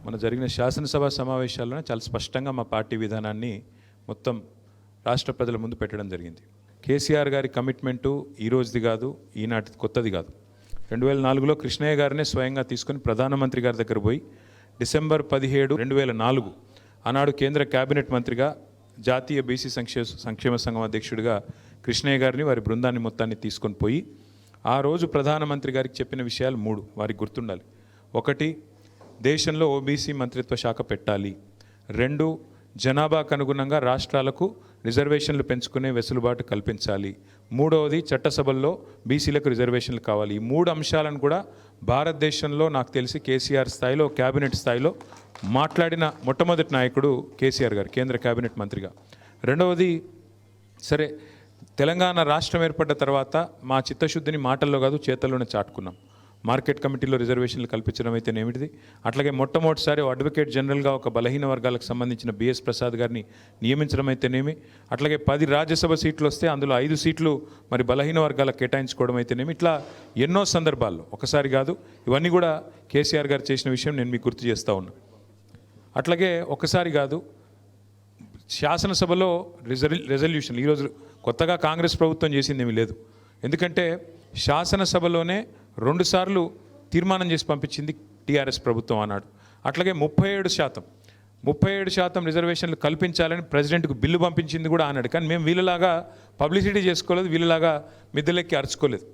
మన జరిగిన శాసనసభ సమావేశాల్లోనే చాలా స్పష్టంగా మా పార్టీ విధానాన్ని మొత్తం రాష్ట్ర ప్రజల ముందు పెట్టడం జరిగింది. కేసీఆర్ గారి కమిట్మెంటు ఈ రోజుది కాదు, ఈనాటిది కొత్తది కాదు. 2004లో కృష్ణయ్య గారినే స్వయంగా తీసుకొని ప్రధానమంత్రి గారి దగ్గర పోయి డిసెంబర్ 17, 2004 ఆనాడు కేంద్ర కేబినెట్ మంత్రిగా జాతీయ బీసీ సంక్షేమ సంఘం అధ్యక్షుడిగా కృష్ణయ్య గారిని వారి బృందాన్ని మొత్తాన్ని తీసుకొని పోయి ఆ రోజు ప్రధానమంత్రి గారికి చెప్పిన విషయాలు 3 వారికి గుర్తుండాలి. 1, దేశంలో ఓబీసీ మంత్రిత్వ శాఖ పెట్టాలి. 2, జనాభాకు అనుగుణంగా రాష్ట్రాలకు రిజర్వేషన్లు పెంచుకునే వెసులుబాటు కల్పించాలి. 3వది, చట్టసభల్లో బీసీలకు రిజర్వేషన్లు కావాలి. ఈ 3 అంశాలను కూడా భారతదేశంలో నాకు తెలిసి కేసీఆర్ స్థాయిలో, క్యాబినెట్ స్థాయిలో మాట్లాడిన మొట్టమొదటి నాయకుడు కేసీఆర్ గారు, కేంద్ర క్యాబినెట్ మంత్రిగా. 2వది, సరే తెలంగాణ రాష్ట్రం ఏర్పడ్డ తర్వాత మా చిత్తశుద్ధిని మాటల్లో కాదు చేతల్లోనే చాటుకున్నాం. మార్కెట్ కమిటీలో రిజర్వేషన్లు కల్పించడం అయితేనేమిటిది, అట్లాగే మొట్టమొదటిసారి అడ్వకేట్ జనరల్గా ఒక బలహీన వర్గాలకు సంబంధించిన బిఎస్ ప్రసాద్ గారిని నియమించడం అయితేనేమి, అట్లాగే 10 రాజ్యసభ సీట్లు వస్తే అందులో 5 సీట్లు మరి బలహీన వర్గాలకు కేటాయించుకోవడం అయితేనేమి, ఇట్లా ఎన్నో సందర్భాల్లో, ఒకసారి కాదు, ఇవన్నీ కూడా కేసీఆర్ గారు చేసిన విషయం నేను మీకు గుర్తు చేస్తూ ఉన్నా. అట్లాగే ఒకసారి కాదు, శాసనసభలో రెజల్యూషన్ ఈరోజు కొత్తగా కాంగ్రెస్ ప్రభుత్వం చేసింది ఏమీ లేదు. ఎందుకంటే శాసనసభలోనే 2 సార్లు తీర్మానం చేసి పంపించింది టీఆర్ఎస్ ప్రభుత్వం ఆనాడు. అట్లాగే 37% రిజర్వేషన్లు కల్పించాలని ప్రెసిడెంట్కు బిల్లు పంపించింది కూడా ఆనాడు. కానీ మేము వీళ్ళలాగా పబ్లిసిటీ చేసుకోలేదు, వీళ్ళలాగా మిద్దెలెక్కి అరుచుకోలేదు.